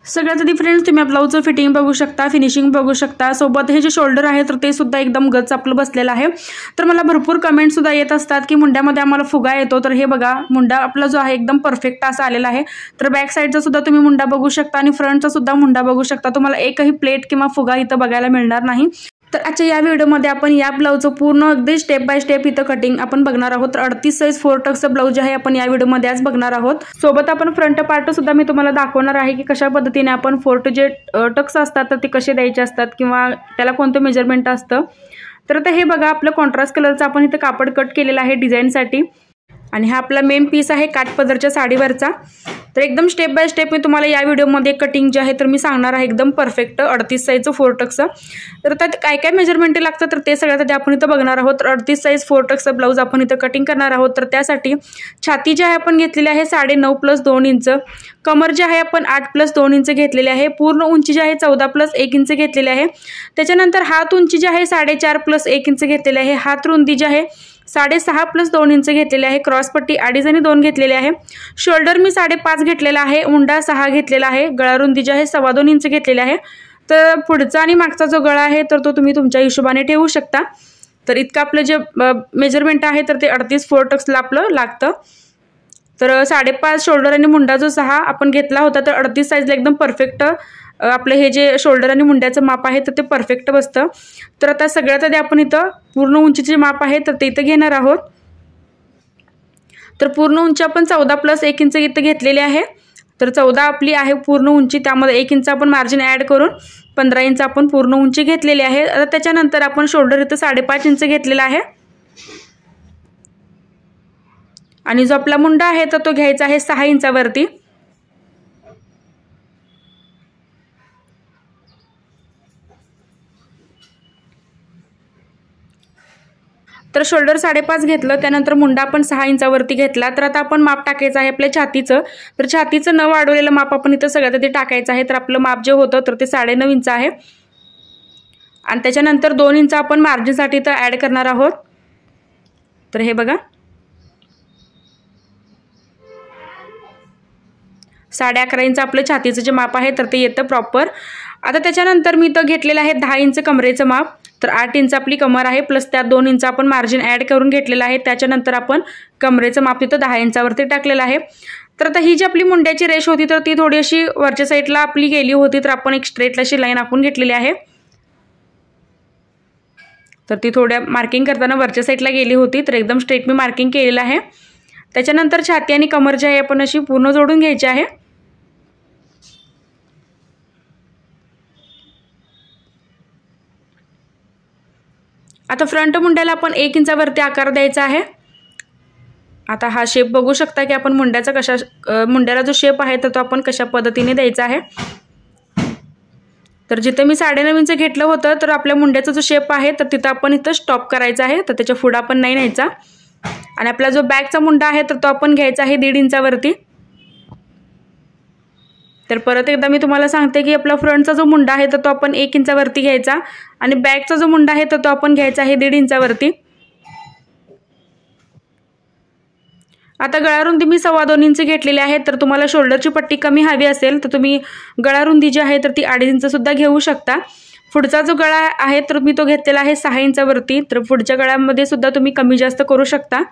सगळ्यात आधी फ्रेंड्स तुम्ही ब्लाऊजचं फिटिंग बघू शकता, फिनिशिंग बघू शकता, सोबत हे जे शोल्डर आहे तर ते सुद्धा एकदम गच आपलं बसलेलं आहे। तर मला भरपूर कमेंट सुद्धा येत असतात की मुंड्यामध्ये आम्हाला फुगा येतो, तर हे बघा मुंडा आपला जो आहे एकदम परफेक्ट असा आलेला आहे। तर बॅक साईडचा सुद्धा तुम्ही मुंडा बघू शकता आणि फ्रंटचा सुद्धा मुंडा बघू शकता, तुम्हाला एकही प्लेट किंवा फुगा इथं बघायला मिळणार नाही। तर आजच्या या व्हिडिओमध्ये आपण या ब्लाऊजचं पूर्ण अगदी स्टेप बाय स्टेप इथं कटिंग आपण बघणार आहोत। तर 38 साइज 4 टक्सचं ब्लाऊज आहे आपण या व्हिडिओमध्ये आज बघणार आहोत। सोबत आपण फ्रंट पार्ट सुद्धा मी तुम्हाला दाखवणार आहे की कशा पद्धतीने आपण 4 जे टक्स असतात तर ते कसे द्यायचे असतात किंवा त्याला कोणतं मेजरमेंट असतं। तर आता हे बघा आपलं कॉन्ट्रास्ट कलरचं आपण इथं कापड कट केलेलं आहे डिझाईनसाठी आणि हा आपला मेन पीस आहे काठपदरच्या साडीवरचा। तर एकदम स्टेप बाय स्टेप मी तुम्हाला या व्हिडिओमध्ये कटिंग जे आहे तर मी सांगणार आहे एकदम परफेक्ट 38 साइजचं 4 टक्सचं। तर त्यात काय काय मेजरमेंट लागतं तर ते सगळ्यात आधी आपण इथं बघणार आहोत। 38 साइज 4 टक्सचं ब्लाऊज आपण इथं कटिंग करणार आहोत। तर त्यासाठी छाती जी आहे आपण घेतलेली आहे 9.5 + 2 इंच, कमर जी आहे आपण 8 + 2 इंच घेतलेली आहे, पूर्ण उंची जी आहे 14 + 1 इंच घेतलेली आहे। त्याच्यानंतर हात उंची जी आहे 4.5 + 1 इंच घेतलेली आहे, हात रुंदी जी आहे 6.5 + 2 इंच घेतलेली आहे, क्रॉस पट्टी 2.5 आणि 2 घेतलेली आहे, शोल्डर मी 5.5 घेतलेला आहे, उंडा 6 घेतलेला आहे, गळा रुंदी जी आहे 2.25 इंच घेतलेली आहे। तर पुढचा आणि मागचा जो गळा आहे तर तो तुम्ही तुमच्या हिशोबाने ठेवू शकता। तर इतकं आपलं जे मेजरमेंट आहे तर ते 38 4 टक्सला आपलं लागतं। तर 5.5 शोल्डर आणि मुंडा जो 6 आपण घेतला होता तर 38 साइजला एकदम परफेक्ट आपलं हे जे शोल्डर आणि मुंड्याचं माप आहे तर ते परफेक्ट बसतं। तर आता सगळ्यात आधी आपण इथं पूर्ण उंचीचे माप आहे तर ते इथं घेणार आहोत। तर पूर्ण उंची आपण 14 + 1 इंच इथं घेतलेली आहे। तर 14 आपली आहे पूर्ण उंची, त्यामध्ये 1 इंच आपण मार्जिन ॲड करून 15 इंच आपण पूर्ण उंची घेतलेली आहे। आता त्याच्यानंतर आपण शोल्डर इथं 5.5 इंच घेतलेला आहे आणि जो आपला मुंडा आहे तर तो घ्यायचा आहे 6 इंचावरती। तर शोल्डर 5.5 घेतलं, त्यानंतर मुंडा आपण 6 इंचावरती घेतला। तर आता आपण माप टाकायचं आहे आपल्या छातीचं। तर छातीचं न वाढवलेलं माप आपण इथं सगळ्यात आधी टाकायचं आहे। तर आपलं माप जे होतं तर ते 9.5 इंच आहे आणि त्याच्यानंतर 2 इंच आपण मार्जिनसाठी इथं ॲड करणार आहोत। तर हे बघा 11.5 इंच आपलं छातीचं जे माप आहे तर ते येतं प्रॉपर। आता त्याच्यानंतर मी इथं घेतलेलं आहे 10 इंच कमरेचं माप। तर 8 इंच आपली कमर आहे प्लस त्यात 2 इंच आपण मार्जिन ॲड करून घेतलेलं आहे। त्याच्यानंतर आपण कमरेचं माप तिथं 10 इंचावरती टाकलेलं आहे। तर आता ही जी आपली मुंड्याची रेष होती तर ती थोडी अशी वरच्या साईडला आपली गेली होती, तर आपण एक स्ट्रेट अशी लाईन आखून घेतलेली आहे। तर ती थोड्या मार्किंग करताना वरच्या साईडला गेली होती, तर एकदम स्ट्रेट मी मार्किंग केलेलं आहे। त्याच्यानंतर छाती आणि कमर जी आहे आपण अशी पूर्ण जोडून घ्यायची आहे। आता फ्रंट मुंड्याला आपण 1 इंचावरती आकार द्यायचा आहे। आता हा शेप बघू शकता की आपण मुंड्याचा मुंड्याला जो शेप आहे तर तो आपण कशा पद्धतीने द्यायचा आहे। तर जिथे मी 9.5 इंच घेतलं होतं तर आपल्या मुंड्याचा जो शेप आहे तर तिथं आपण इथं स्टॉप करायचा आहे, तर त्याच्या पुढे आपण नाही न्यायचा। आणि आपला जो बॅकचा मुंडा आहे तर तो आपण घ्यायचा आहे 1.5 इंचावरती। तर परत एकदा मी तुम्हाला सांगते की आपला फ्रंटचा जो मुंडा आहे तर तो आपण 1 इंचावरती घ्यायचा आणि बॅकचा जो मुंडा आहे तर तो आपण घ्यायचा आहे 1.5 इंचावरती। आता गळा रुंदी मी 2.25 इंच घेतलेली आहे। तर तुम्हाला शोल्डरची पट्टी कमी हवी असेल तर तुम्ही गळा रुंदी जी आहे तर ती 2.5 इंच सुद्धा घेऊ शकता। पुढचा जो गळा आहे तर मी तो घेतलेला आहे 6 इंचावरती। तर पुढच्या गळ्यामध्ये सुद्धा तुम्ही कमी जास्त करू शकता।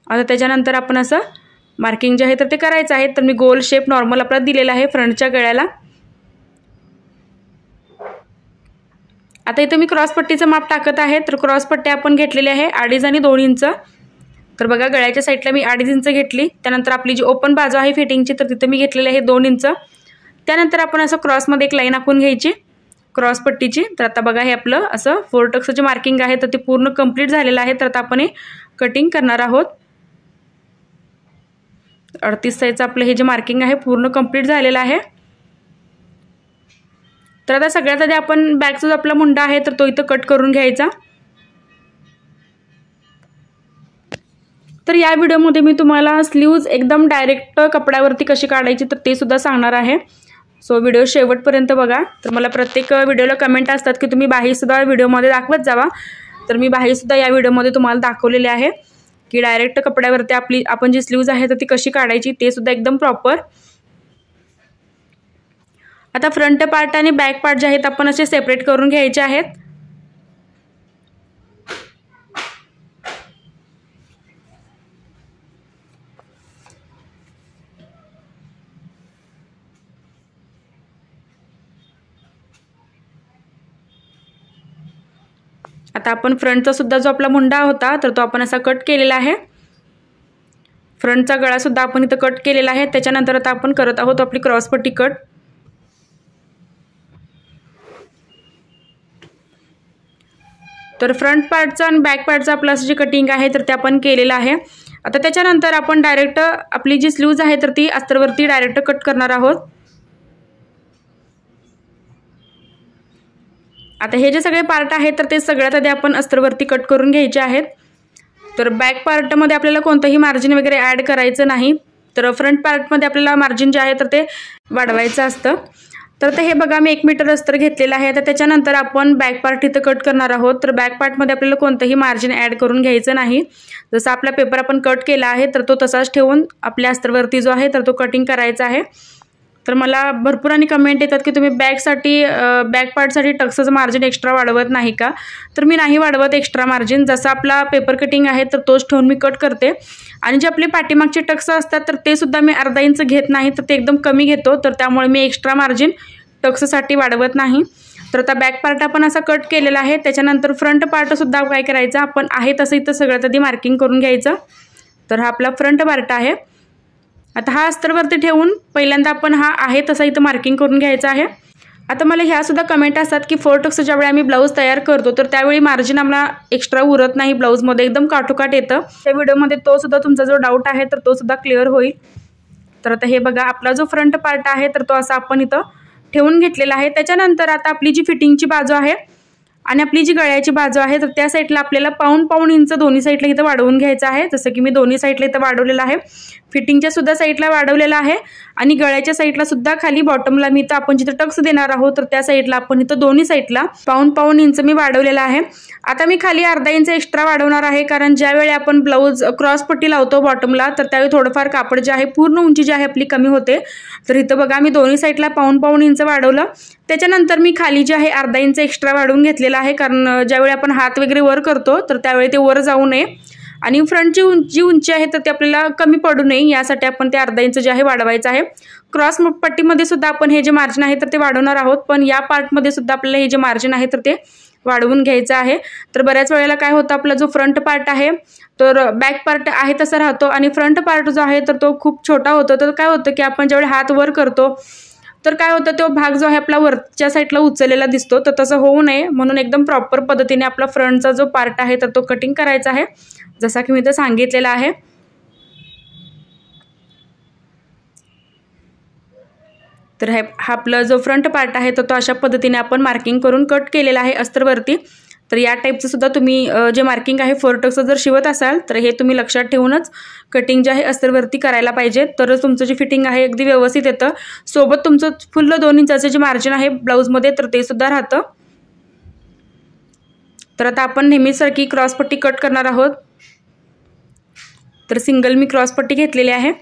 आता त्याच्यानंतर आपण असं मार्किंग जे आहे तर ते करायचं आहे। तर मी गोल शेप नॉर्मल आपला दिलेला आहे फ्रंटच्या गळ्याला। आता इथे मी क्रॉस पट्टीचं माप टाकत आहे। तर क्रॉस पट्टी आपण घेतलेली आहे 2.5 आणि 2 इंच। तर बघा गळ्याच्या साईडला मी 2.5 इंच घेतली, त्यानंतर आपली जी ओपन बाजू आहे फिटिंगची तर तिथे मी घेतलेली आहे 2 इंच। त्यानंतर आपण असं क्रॉसमध्ये एक लाईन आखून घ्यायची क्रॉस पट्टीची। तर आता बघा हे आपलं असं 4 टक्सचं जे मार्किंग आहे तर ते पूर्ण कंप्लीट झालेलं आहे। तर आता आपण हे कटिंग करणार आहोत। 38 साइजचं आपलं हे जे मार्किंग आहे पूर्ण कंप्लीट झालेलं आहे। तर आता सगळ्यात आधी आपण बॅकचा जो आपला मुंडा आहे तर तो इथं कट करून घ्यायचा। तर या व्हिडिओमध्ये मी तुम्हाला स्लीव्ज एकदम डायरेक्ट कपड्यावरती कशी काढायची तर ते सुद्धा सांगणार आहे। सो व्हिडिओ शेवटपर्यंत बघा। तर मला प्रत्येक व्हिडिओला कमेंट असतात की तुम्ही बाही सुद्धा व्हिडिओमध्ये दाखवत जावा, तर मी बाही सुद्धा या व्हिडिओमध्ये तुम्हाला दाखवलेली आहे की डायरेक्ट कपड्यावरती आपण जी स्लीव्ज आहे तर ती कशी काढायची ते सुद्धा एकदम प्रॉपर। आता फ्रंट पार्ट आणि बॅक पार्ट जे आहेत आपण असे सेपरेट करून घ्यायचे आहेत। आता आपण फ्रंटचा सुद्धा जो आपला मुंडा होता तर तो आपण असा कट केलेला आहे। फ्रंटचा गळा सुद्धा आपण इथं कट केलेला आहे। त्याच्यानंतर आता आपण करत आहोत आपली क्रॉस पट्टी कट। तर फ्रंट पार्टचा आणि बॅक पार्टचा आपलं असं जे कटिंग आहे तर ते आपण केलेलं आहे। आता त्याच्यानंतर आपण डायरेक्ट आपली जी स्लीव्ज आहे तर ती अस्तरवरती डायरेक्ट कट करणार आहोत। आता हे जे सगळे पार्ट आहेत तर ते सगळ्यात आधी आपण अस्तरवरती कट करून घ्यायचे आहेत। तर बॅक पार्टमध्ये आपल्याला कोणतंही मार्जिन वगैरे ॲड करायचं नाही। तर फ्रंट पार्टमध्ये आपल्याला मार्जिन जे आहे तर ते वाढवायचं असतं। तर हे बघा मी 1 मीटर अस्तर घेतलेलं आहे। तर त्याच्यानंतर आपण बॅक पार्ट इथं कट करणार आहोत। तर बॅक पार्टमध्ये आपल्याला कोणतंही मार्जिन ॲड करून घ्यायचं नाही। जसं आपला पेपर आपण कट केला आहे तर तो तसाच ठेवून आपल्या अस्तरवरती जो आहे तर तो कटिंग करायचा आहे। तर मला भरपूर आणि कमेंट येतात की तुम्ही बॅक पार्टसाठी टक्सचं मार्जिन एक्स्ट्रा वाढवत नाही का? तर मी नाही वाढवत एक्स्ट्रा मार्जिन। जसं आपला पेपर कटिंग आहे तर तोच ठेवून मी कट करते। आणि जे आपले पाठीमागचे टक्स असतात तर ते सुद्धा मी अर्धा इंच घेत नाही, तर ते एकदम कमी घेतो। तर त्यामुळे मी एक्स्ट्रा मार्जिन टक्ससाठी वाढवत नाही। तर आता बॅक पार्ट आपण असा कट केलेला आहे। त्याच्यानंतर फ्रंट पार्ट सुद्धा काय करायचं आपण आहे तसं इथं सगळ्यात आधी मार्किंग करून घ्यायचं। तर हा आपला फ्रंट पार्ट आहे। आता हा अस्तरवरती ठेवून पहिल्यांदा आपण हा आहे तसा इथं मार्किंग करून घ्यायचं आहे। आता मला ह्या सुद्धा कमेंट असतात की 4 टक्स ज्यावेळी आम्ही ब्लाऊज तयार करतो तर त्यावेळी मार्जिन आम्हाला एक्स्ट्रा उरत नाही, ब्लाऊजमध्ये एकदम काठोकाठ येतं। त्या व्हिडिओमध्ये तो सुद्धा तुमचा जो डाऊट आहे तर तो सुद्धा क्लिअर होईल। तर आता हे बघा आपला जो फ्रंट पार्ट आहे तर तो असा आपण इथं ठेवून घेतलेला आहे। त्याच्यानंतर आता आपली जी फिटिंगची बाजू आहे आणि आपली जी गळ्याची बाजू आहे तर त्या साईडला आपल्याला पाऊण इंच दोन्ही साईडला इथं वाढवून घ्यायचं आहे। जसं की मी दोन्ही साईडला इथं वाढवलेलं आहे, फिटिंगच्या सुद्धा साईडला वाढवलेलं आहे आणि गळ्याच्या साईडला सुद्धा खाली बॉटमला मी इथं आपण जिथं टक्स देणार आहोत तर त्या साईडला आपण इथं दोन्ही साईडला पाऊण इंच मी वाढवलेलं आहे। आता मी खाली अर्धा इंच एक्स्ट्रा वाढवणार आहे, कारण ज्यावेळी आपण ब्लाऊज क्रॉस पट्टी लावतो बॉटमला तर त्यावेळी थोडंफार कापड जे आहे पूर्ण उंची जी आहे आपली कमी होते। तर इथं बघा मी दोन्ही साईडला पाऊण इंच वाढवलं। त्याच्यानंतर मी खाली जे आहे अर्धा इंच एक्स्ट्रा वाढवून घेतलेला आहे, कारण ज्यावेळी आपण हात वगैरे वर करतो तर त्यावेळी ते वर जाऊ नये आणि फ्रंटची जी उंची आहे तर ते आपल्याला कमी पडू नये यासाठी आपण ते अर्धा इंच जे आहे वाढवायचं आहे। क्रॉस पट्टीमध्ये सुद्धा आपण हे जे मार्जिन आहे तर ते वाढवणार आहोत, पण या पार्टमध्ये सुद्धा आपल्याला हे जे मार्जिन आहे तर ते वाढवून घ्यायचं आहे। तर बऱ्याच वेळेला काय होतं आपला जो फ्रंट पार्ट आहे तर बॅक पार्ट आहे तसा राहतो आणि फ्रंट पार्ट जो आहे तर तो खूप छोटा होतो। तर काय होतं की आपण ज्यावेळी हात वर करतो तर काय होतं तो भाग जो आहे आपला वरच्या साईडला उचललेला दिसतो। तर तसं होऊ नये म्हणून एकदम प्रॉपर पद्धतीने आपला फ्रंटचा जो पार्ट आहे तर तो कटिंग करायचा आहे, जसा की मी इथं सांगितलेलं आहे। तर हा आपला जो फ्रंट पार्ट आहे तर तो अशा पद्धतीने आपण मार्किंग करून कट केलेला आहे अस्तरवरती। तर या टाईपचं सुद्धा तुम्ही जे मार्किंग आहे 4 टक्स जर शिवत असाल तर हे तुम्ही लक्षात ठेवूनच कटिंग जे आहे अस्तरवरती करायला पाहिजे, तरच तुमचं जे फिटिंग आहे अगदी व्यवस्थित येतं। सोबत तुमचं फुल 2 इंचाचं जे मार्जिन आहे ब्लाऊजमध्ये तर ते सुद्धा राहतं। तर आता आपण नेहमीसारखी क्रॉसपट्टी कट करणार आहोत। तर सिंगल मी क्रॉसपट्टी घेतलेली आहे।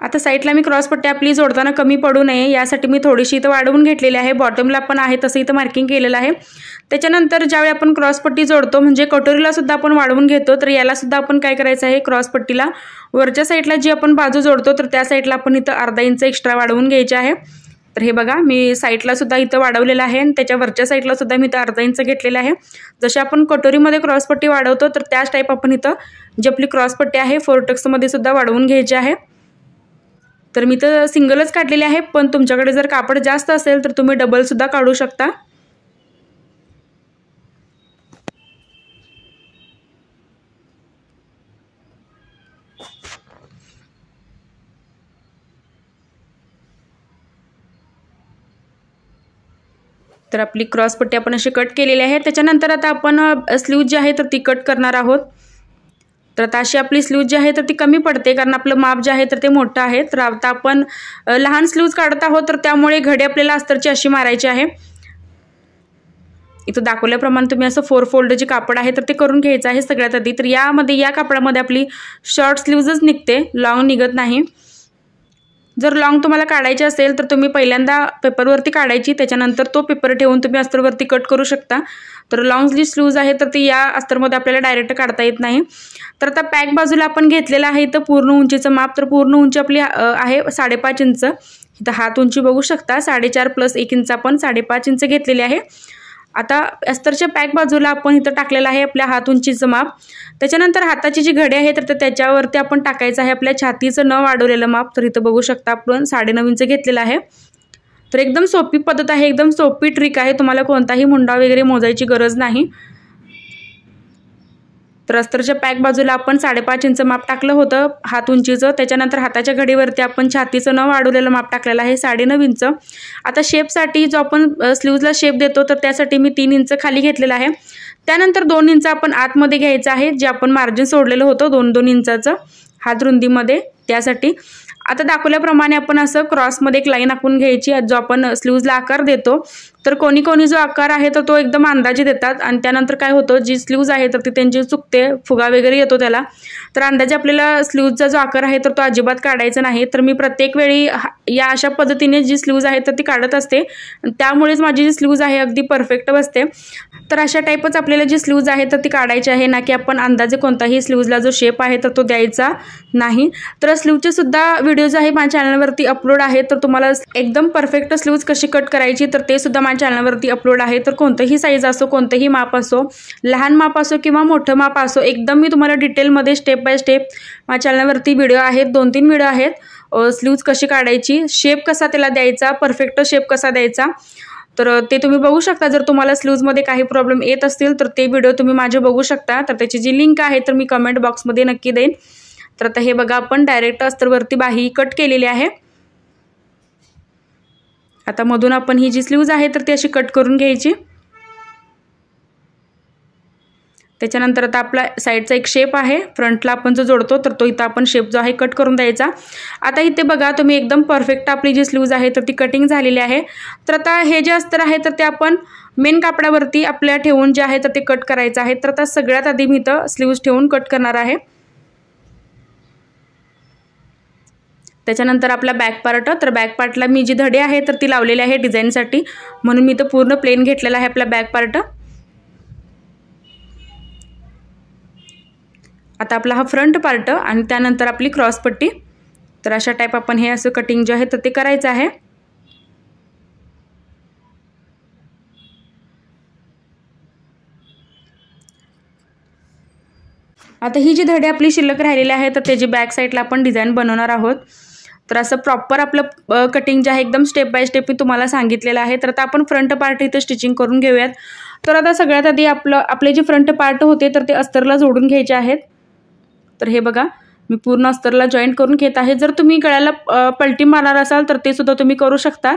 आता साईडला मी क्रॉसपट्टी आपली जोडताना कमी पडू नये यासाठी मी थोडीशी इथं वाढवून घेतलेली आहे। बॉटमला पण आहे तसं इथं मार्किंग केलेलं आहे। त्याच्यानंतर ज्यावेळी आपण क्रॉसपट्टी जोडतो म्हणजे कटोरीला सुद्धा आपण वाढवून घेतो, तर याला सुद्धा आपण काय करायचं आहे क्रॉसपट्टीला वरच्या साईडला जी आपण बाजू जोडतो तर त्या साईडला आपण इथं अर्धा इंच एक्स्ट्रा वाढवून घ्यायचे आहे। तर हे बघा मी साईडला सुद्धा इथं वाढवलेलं आहे आणि त्याच्या वरच्या साईडला सुद्धा मी इथं अर्धा इंच घेतलेलं आहे। जसे आपण कटोरीमध्ये क्रॉसपट्टी वाढवतो तर त्याच टाईप आपण इथं जी आपली क्रॉसपट्टी आहे 4 टक्समध्ये सुद्धा वाढवून घ्यायची आहे। तर मी तर सिंगलच काढलेले आहे, पण तुमच्याकडे जर कापड जास्त असेल तर तुम्ही डबल सुद्धा काढू शकता। तर आपली क्रॉसपट्टी आपण अशी कट केलेली आहे। त्याच्यानंतर आता आपण स्लीव जी आहे तर ती कट करणार आहोत। तर आता अशी आपली स्लीव जी आहे तर ती कमी पडते, कारण आपलं माप जे आहे तर ते मोठं आहे। तर आता आपण लहान स्लीव्ज काढत आहोत तर त्यामुळे घडी आपल्याला अस्तरची अशी मारायची आहे। इथं दाखवल्याप्रमाणे तुम्ही असं 4 फोल्ड जे कापड आहे तर ते करून घ्यायचं आहे सगळ्यात आधी। तर या कापडामध्ये आपली शॉर्ट स्लीव्जच निघते, लॉंग निघत नाही। जर लॉंग तुम्हाला काढायची असेल तर तुम्ही पहिल्यांदा पेपरवरती काढायची, त्याच्यानंतर तो पेपर ठेवून तुम्ही अस्तरवरती कट करू शकता। तर लॉंग जी स्लीव्ज आहे तर ती या अस्तरमध्ये आपल्याला डायरेक्ट काढता येत नाही। तर आता पॅक बाजूला आपण घेतलेलं आहे तर पूर्ण उंचीचं माप, तर पूर्ण उंची आपली आहे 5.5 इंच। इथं हात उंची बघू शकता, 4.5 + 1 इंच आपण 5.5 इंच घेतलेली आहे। आता अस्तरच्या पॅक बाजूला आपण इथं टाकलेलं आहे आपल्या हात उंचीचं माप। त्याच्यानंतर हाताची जी घडी आहे तर त्याच्यावरती आपण टाकायचं आहे आपल्या छातीचं न वाढवलेलं माप। तर इथं बघू शकता आपण 9.5 इंच घेतलेलं आहे। तर एकदम सोपी पद्धत आहे, एकदम सोपी ट्रिक आहे, तुम्हाला कोणताही मुंडा वगैरे मोजायची गरज नाही। तर अस्तरच्या पॅक बाजूला आपण 5.5 इंच माप टाकलं होतं हात उंचीचं। त्याच्यानंतर हाताच्या घडीवरती आपण छातीचं न वाढवलेलं माप टाकलेलं आहे 9.5 इंच। आता शेपसाठी जो आपण स्लीव्जला शेप देतो तर त्यासाठी मी 3 इंच खाली घेतलेलं आहे। त्यानंतर 2 इंच आपण आतमध्ये घ्यायचं आहे, जे आपण मार्जिन सोडलेलं होतं 2-2 इंचाचं हात रुंदीमध्ये, त्यासाठी। आता दाखवल्याप्रमाणे आपण असं क्रॉसमध्ये एक लाईन आखून घ्यायची, जो आपण स्लीव्जला आकार देतो। तर कोणी जो आकार आहे तर तो एकदम अंदाजे देतात आणि त्यानंतर काय होतं, जी स्लीव्ज आहे तर ती त्यांची चुकते, फुगा वगैरे येतो त्याला। तर अंदाजे आपल्याला स्लीव्जचा जो आकार आहे तर तो अजिबात काढायचा नाही। तर मी प्रत्येक वेळी या अशा पद्धतीने जी स्लीव्ज आहे तर ती काढत असते, त्यामुळेच माझी जी स्लीव्ज आहे अगदी परफेक्ट बसते। तर अशा टाईपच आपल्याला जी स्लीव्ज आहे तर ती काढायची आहे, ना की आपण अंदाजे कोणताही स्लीव्जला जो शेप आहे तर तो द्यायचा नाही। तर स्लीव्जचे सुद्धा व्हिडिओज आहे माझ्या चॅनलवरती अपलोड आहे, तर तुम्हाला एकदम परफेक्ट स्लीव्ज कशी कट करायची तर ते सुद्धा माझ्या चॅनलवरती अपलोड आहे। तर कोणतंही साईज असो, कोणतंही माप असो, लहान माप असो किंवा मोठं माप असो, एकदम मी तुम्हाला डिटेलमध्ये स्टेप बाय स्टेप माझ्या चॅनलवरती व्हिडिओ आहेत, 2-3 व्हिडिओ आहेत स्लीव्ज कशी काढायची, शेप कसा त्याला द्यायचा, परफेक्ट शेप कसा द्यायचा, तर ते तुम्ही बघू शकता। जर तुम्हाला स्लीव्जमध्ये काही प्रॉब्लेम येत असतील तर ते व्हिडिओ तुम्ही माझे बघू शकता। तर त्याची जी लिंक आहे तर मी कमेंट बॉक्समध्ये नक्की देईन। तर आता हे बघा आपण डायरेक्ट अस्तरवरती बाही कट केलेली आहे। आता मधून आपण ही जी स्लीव्ज आहे तर ती अशी कट करून घ्यायची। त्याच्यानंतर आता आपला साईडचा एक शेप आहे, फ्रंटला आपण जो जोडतो तर तो इथं आपण शेप जो आहे कट करून द्यायचा। आता इथे बघा तुम्ही एकदम परफेक्ट आपली जी स्लीव्ज आहे तर ती कटिंग झालेली आहे। तर आता हे जे अस्तर आहे तर ते आपण मेन कापडावरती आपल्या ठेवून जे आहे तर ते कट करायचं आहे। तर आता सगळ्यात आधी मी इथं स्लीव्ज ठेवून कट करणार आहे। त्याच्यानंतर आपला बॅक पार्ट, तर बॅक पार्टला मी जी धडे आहे तर ती लावलेली आहे डिझाईनसाठी, म्हणून मी इथं पूर्ण प्लेन घेतलेला आहे आपला बॅक पार्ट। आता आपला हा फ्रंट पार्ट आणि त्यानंतर आपली क्रॉस पट्टी। तर अशा टाईप आपण हे असं कटिंग जे आहे तर ते करायचं आहे। आता ही जी धडे आपली शिल्लक राहिलेली आहे तर त्याची बॅक साईडला आपण डिझाईन बनवणार आहोत। तर असं प्रॉपर आपलं कटिंग जे आहे एकदम स्टेप बाय स्टेप मी तुम्हाला सांगितलेलं आहे। तर आता आपण फ्रंट पार्ट इथं स्टिचिंग करून घेऊयात। तर आता सगळ्यात आधी आपले जे फ्रंट पार्ट होते तर ते अस्तरला जोडून घ्यायचे आहेत। तर हे बघा मी पूर्ण अस्तरला जॉईंट करून घेत आहे। जर तुम्ही गळ्याला पलटी मारणार असाल तर ते सुद्धा तुम्ही करू शकता।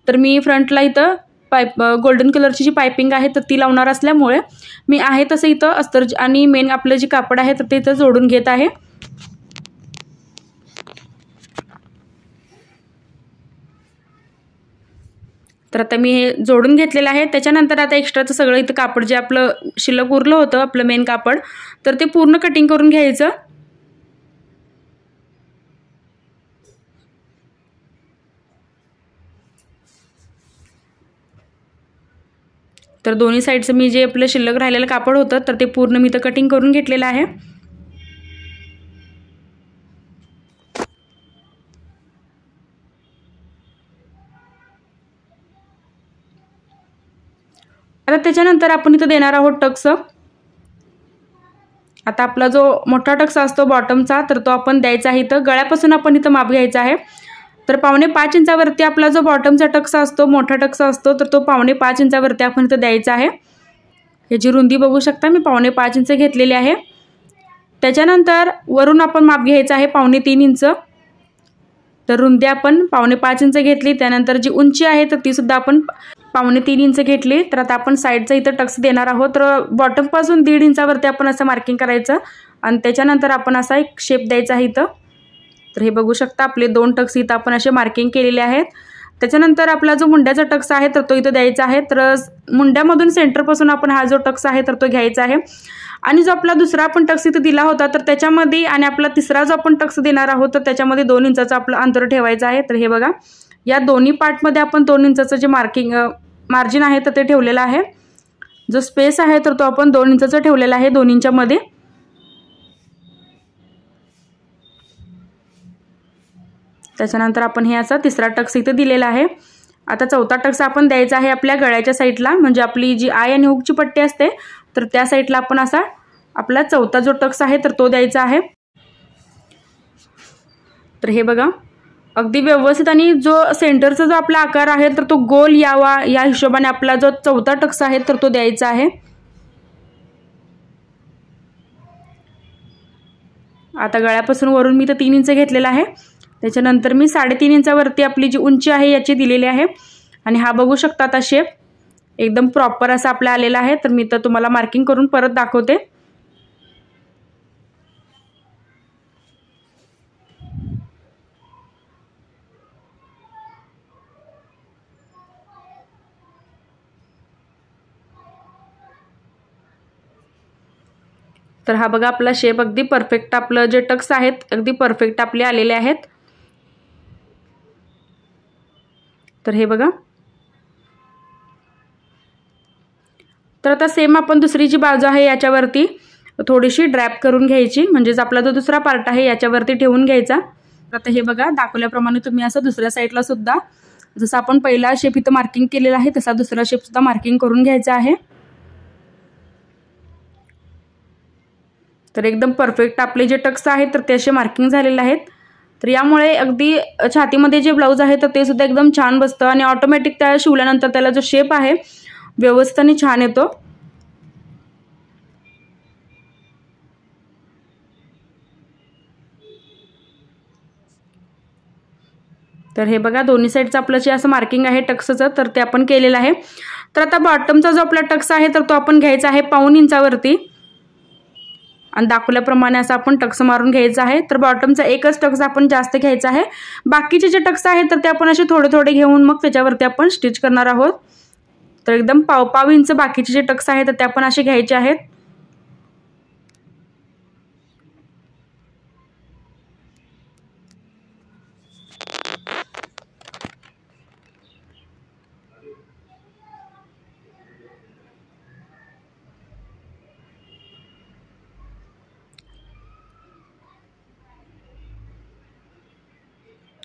तर मी फ्रंटला इथं गोल्डन कलरची जी पाइपिंग आहे तर ती लावणार असल्यामुळे मी आहे तसं इथं अस्तर आणि मेन आपलं जे कापड आहे तर ते इथं जोडून घेत आहे। तर आता मी हे जोडून घेतलेलं आहे। त्याच्यानंतर आता एक्स्ट्राचं सगळं इथं कापड जे आपलं शिल्लक उरलं होतं आपलं मेन कापड, तर ते पूर्ण कटिंग करून घ्यायचं। तर दोन्ही साईडचं मी जे आपलं शिल्लक राहिलेलं कापड होतं तर ते पूर्ण मी इथं कटिंग करून घेतलेलं आहे। आता त्याच्यानंतर आपण इथं देणार आहोत टक्स। आता आपला जो मोठा टक्स असतो बॉटमचा तर तो आपण द्यायचा आहे इथं गळ्यापासून आपण इथं माप घ्यायचा आहे। तर 5.5 इंचावरती आपला जो बॉटमचा टक्स असतो, मोठा टक्स असतो, तर तो 5.5 इंचावरती आपण इथं द्यायचा आहे। याची रुंदी बघू शकता मी 5.5 इंच घेतलेली आहे। त्याच्यानंतर वरून आपण माप घ्यायचं आहे 3.25 इंच। तर रुंदी आपण 5.5 इंच घेतली, त्यानंतर जी उंची आहे तर ती सुद्धा आपण 3.25 इंच घेतली। तर आता आपण साईडचा इथं टक्स देणार आहोत। तर बॉटमपासून 1.5 इंचावरती आपण असं मार्किंग करायचं आणि त्याच्यानंतर आपण असा एक शेप द्यायचा आहे इथं। तर हे बघू शकता आपले 2 टक्स इथं आपण असे मार्किंग केलेले आहेत। त्याच्यानंतर आपला जो मुंड्याचा टक्स आहे तर तो इथं द्यायचा आहे। तर मुंड्यामधून सेंटरपासून आपण हा जो टक्स आहे तर तो घ्यायचा आहे। आणि जो आपला दुसरा आपण टक्स इथं दिला होता तर त्याच्यामध्ये आणि आपला तिसरा जो आपण टक्स देणार आहोत तर त्याच्यामध्ये 2 इंचाचं आपलं अंतर ठेवायचं आहे। तर हे बघा, या दोन्ही पार्टमध्ये आपण 2 इंचाचं जे मार्जिन आहे तर ते ठेवलेलं आहे। जो स्पेस आहे तर तो आपण 2 इंचाचा ठेवलेला आहे दोन्हींच्या मध्ये। त्याच्यानंतर आपण हे असा तिसरा टक्स इथे दिलेला आहे। आता चौथा टक्स आपण द्यायचा आहे आपल्या गळ्याच्या साईडला, म्हणजे आपली जी आय आणि हुकची पट्टी असते तर त्या साईडला आपण असा आपला चौथा जो टक्स आहे तर तो द्यायचा आहे। तर हे बघा, अगदी व्यवस्थित आणि जो सेंटरचा जो आपला आकार आहे तर तो गोल यावा या हिशोबाने आपला जो चौथा टक्स आहे तर तो द्यायचा आहे। आता गळ्यापासून वरून मी तर 3 इंच घेतलेला आहे। त्याच्यानंतर मी 3.5 इंचावरती आपली जी उंची आहे याची दिलेली आहे। आणि हा बघू शकता आता शेप एकदम प्रॉपर असा आपला आलेला आहे। तर मी तर तुम्हाला मार्किंग करून परत दाखवते। तर हा बघा आपला शेप अगदी परफेक्ट, आपलं जे टक्स आहेत अगदी परफेक्ट आपले आलेले आहेत। तर हे बघा, तर आता सेम आपण दुसरी जी बाजू आहे याच्यावरती थोडीशी ड्रॅप करून घ्यायची, म्हणजेच आपला जो दुसरा पार्ट आहे याच्यावरती ठेवून घ्यायचा। आता हे बघा, दाखवल्याप्रमाणे तुम्ही असं दुसऱ्या साईडला सुद्धा जसं आपण पहिला शेप इथं मार्किंग केलेला आहे तसा दुसरा शेप सुद्धा मार्किंग करून घ्यायचा आहे। तर एकदम परफेक्ट आपले जे टक्स आहेत तर ते असे मार्किंग झालेले आहेत। तर यामुळे अगदी छातीमध्ये जे ब्लाऊज आहे तर ते सुद्धा एकदम छान बसतं आणि ऑटोमॅटिक त्या शिवल्यानंतर त्याला जो शेप आहे व्यवस्थित आणि छान येतो। तर हे बघा, दोन्ही साईडचं आपलं जे असं मार्किंग आहे टक्सचं तर ते आपण केलेलं आहे। तर आता बॉटमचा जो आपला टक्स आहे तर तो आपण घ्यायचा आहे 1.25 इंचावरती आणि दाखवल्याप्रमाणे असं आपण टक्स मारून घ्यायचा आहे। तर बॉटमचा एकच टक्स आपण जास्त घ्यायचा आहे, बाकीचे जे टक्स आहेत तर ते आपण असे थोडे थोडे घेऊन मग त्याच्यावरती आपण स्टिच करणार आहोत। तर एकदम 1.25 इंच बाकीचे जे टक्स आहेत तर ते आपण असे घ्यायचे आहेत।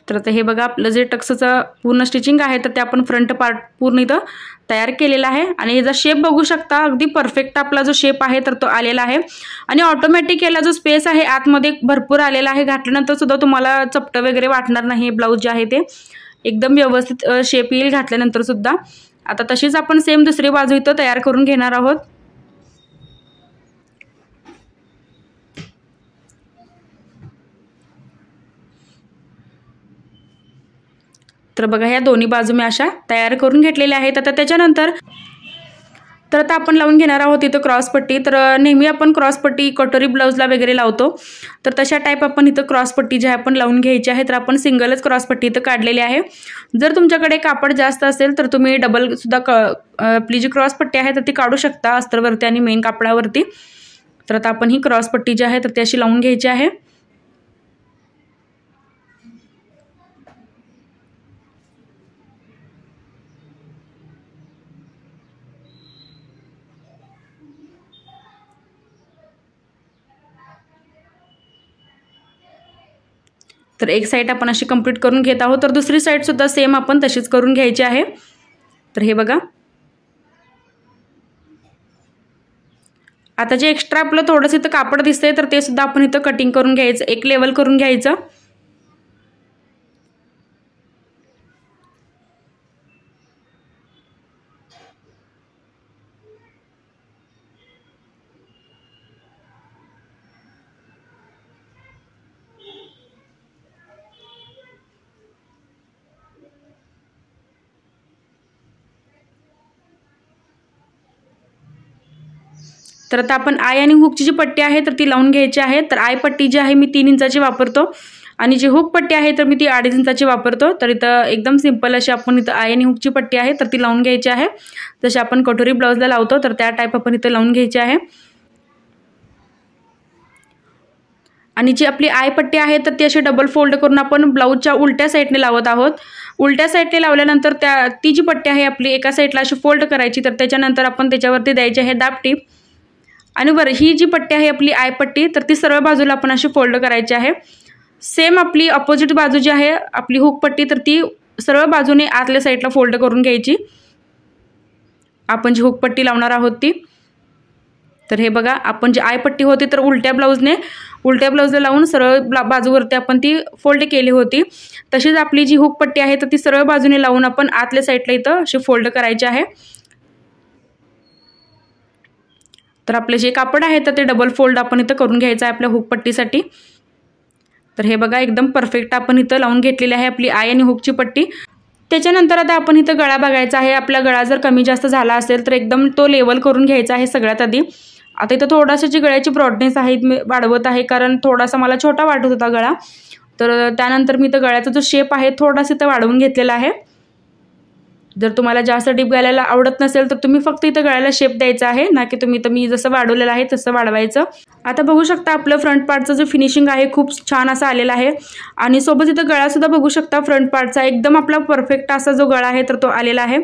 तर आता हे बघा, आपलं जे टक्सचं पूर्ण स्टिचिंग आहे तर ते आपण फ्रंट पार्ट पूर्ण इथं तयार केलेला आहे। आणि याचा शेप बघू शकता, अगदी परफेक्ट आपला जो शेप आहे तर तो आलेला आहे। आणि ऑटोमॅटिक याला जो स्पेस आहे आतमध्ये भरपूर आलेला आहे, घातल्यानंतर सुद्धा तुम्हाला चपटं वगैरे वाटणार नाही। ब्लाऊज जे आहे ते एकदम व्यवस्थित शेप येईल घातल्यानंतर सुद्धा। आता तशीच आपण सेम दुसरी बाजू इथं तयार करून घेणार आहोत। तर बघा, ह्या दोन्ही बाजू मी अशा तयार करून घेतलेल्या आहेत। आता त्याच्यानंतर तर आता आपण लावून घेणार आहोत इथं क्रॉस पट्टी। तर नेहमी आपण क्रॉस पट्टी कटोरी ब्लाऊजला वगैरे लावतो, तर तशा टाईप आपण इथं क्रॉस पट्टी जी आहे आपण लावून घ्यायची आहे। तर आपण सिंगलच क्रॉस पट्टी इथं काढलेली आहे। जर तुमच्याकडे कापड जास्त असेल तर तुम्ही डबल सुद्धा आपली जी क्रॉस पट्टी आहे तर ती काढू शकता अस्तरवरती आणि मेन कापडावरती। तर आता आपण ही क्रॉस पट्टी जी आहे तर ती अशी लावून घ्यायची आहे। तर एक साइड आपण अशी कंप्लीट करून घेत आहोत, तर दुसरी साइड सुद्धा सेम आपण तशीच करून घ्यायची आहे। तर हे बघा, आता जे एक्स्ट्रा आपलं थोडंसं इथं कापड दिसतंय तर ते सुद्धा आपण इथं कटिंग करून घ्यायचं, एक लेवल करून घ्यायचं। तर आता आपण आय आणि हुकची जी पट्टी आहे तर ती लावून घ्यायची आहे। तर आय पट्टी जी आहे मी 3 इंचाची वापरतो आणि जी हुक पट्टी आहे तर मी ती 2.5 इंचाची वापरतो। तर इथं एकदम सिंपल अशी आपण इथं आय आणि हुकची पट्टी आहे तर ती लावून घ्यायची आहे। जशी आपण कटोरी ब्लाउजला लावतो तर त्या टाईप आपण इथं लावून घ्यायची आहे। आणि जी आपली आय पट्टी आहे तर ती अशी डबल फोल्ड करून आपण ब्लाउजच्या उलट्या साईडने लावत आहोत। उलट्या साईडने लावल्यानंतर ती जी पट्टी आहे आपली एका साईडला अशी फोल्ड करायची, तर त्याच्यानंतर आपण त्याच्यावरती द्यायची आहे दाबटीप। आणि ही जी पट्टी आहे आपली आय पट्टी तर ती सर्व बाजूला आपण अशी फोल्ड करायची आहे। सेम आपली अपोजिट बाजू जी आहे आपली हुक पट्टी तर ती सर्व बाजूने आतल्या साईडला फोल्ड करून घ्यायची, आपण जी हुक पट्टी लावणार आहोत ती। तर हे बघा आपण जी आय पट्टी होती तर उलट्या ब्लाउजला लावून सरळ बाजूवरती आपण ती फोल्ड केली होती, तशीच आपली जी हुक पट्टी आहे तर ती सरळ बाजूने लावून आपण आतल्या साईडला इथं अशी फोल्ड करायची आहे। तर आपले जे कापड आहे तर ते डबल फोल्ड आपण इथं करून घ्यायचं आहे आपल्या हुक पट्टीसाठी। तर हे बघा एकदम परफेक्ट आपण इथं लावून घेतलेली आहे आपली आय आणि हुकची पट्टी। त्याच्यानंतर आता आपण इथं गळा बघायचा आहे। आपला गळा जर कमी जास्त झाला असेल तर एकदम तो लेवल करून घ्यायचा आहे सगळ्यात आधी। आता इथं थोडासा जी गळ्याची ब्रॉडनेस आहे मी वाढवत आहे, कारण थोडासा मला छोटा वाटत होता गळा, तर त्यानंतर मी इथं गळ्याचा जो शेप आहे थोडासा इथं वाढवून घेतलेला आहे। जर तुम्हाला जास्त डीप घालायला आवडत नसेल तर तुम्ही फक्त इथं गळ्याला शेप द्यायचा आहे, ना की तुम्ही मी जसं वाढवलेलं आहे तसं वाढवायचं। आता बघू शकता आपलं फ्रंट पार्टचं जो फिनिशिंग आहे खूप छान असं आलेलं आहे। आणि सोबत इथं गळासुद्धा बघू शकता फ्रंट पार्टचा एकदम आपला परफेक्ट असा जो गळा आहे तर तो आलेला आहे।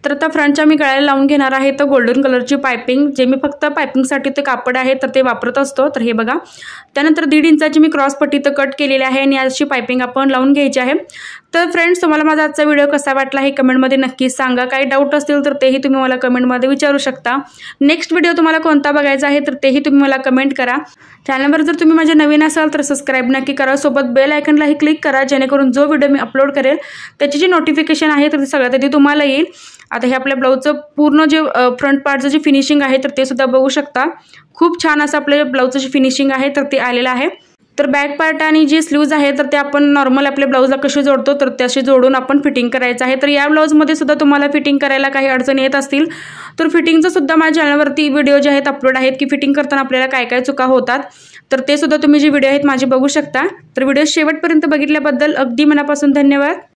तर आता फ्रंटच्या मी गळ्याला लावून घेणार आहे तर गोल्डन कलरची पायपिंग, जे मी फक्त पायपिंगसाठी ते कापड आहे तर ते वापरत असतो। तर हे बघा त्यानंतर 1.5 इंचाची मी क्रॉस पट्टी तर कट केलेली आहे आणि अशी पायपिंग आपण लावून घ्यायची आहे। तर फ्रेंड्स तुम्हाला माझा आजचा व्हिडिओ कसा वाटला हे कमेंटमध्ये नक्कीच सांगा। काही डाऊट असतील तर तेही तुम्ही मला कमेंटमध्ये विचारू शकता। नेक्स्ट व्हिडिओ तुम्हाला कोणता बघायचा आहे तर तेही तुम्ही मला कमेंट करा। चॅनलवर जर तुम्ही माझे नवीन असाल तर सबस्क्राईब नक्की करा, सोबत बेल आयकॉनलाही क्लिक करा, जेणेकरून जो व्हिडिओ मी अपलोड करेल त्याची जी नोटिफिकेशन आहे तर ती सगळ्यात आधी तुम्हाला येईल। आता हे आपल्या ब्लाउजचं पूर्ण जे फ्रंट पार्टचं जे फिनिशिंग आहे तर ते सुद्धा बघू शकता, खूप छान असं आपल्या ब्लाउजचं जे फिनिशिंग आहे तर ते आलेलं आहे। तर बॅक पार्ट आणि जी स्लीव्ज आहे तर ते आपण नॉर्मल आपल्या ब्लाउजला कशी जोडतो तर तशी जोडून आपण फिटिंग करायचं आहे। तर या ब्लाउजमध्ये सुद्धा तुम्हाला फिटिंग करायला काही अडचण येत असतील तर फिटिंगचं सुद्धा माझ्या चॅनलवरती व्हिडिओ जे आहेत अपलोड आहेत की फिटिंग करताना आपल्याला काय काय चुका होतात, तर ते सुद्धा तुम्ही जे व्हिडिओ आहेत माझे बघू शकता। तर व्हिडिओ शेवटपर्यंत बघितल्याबद्दल अगदी मनापासून धन्यवाद।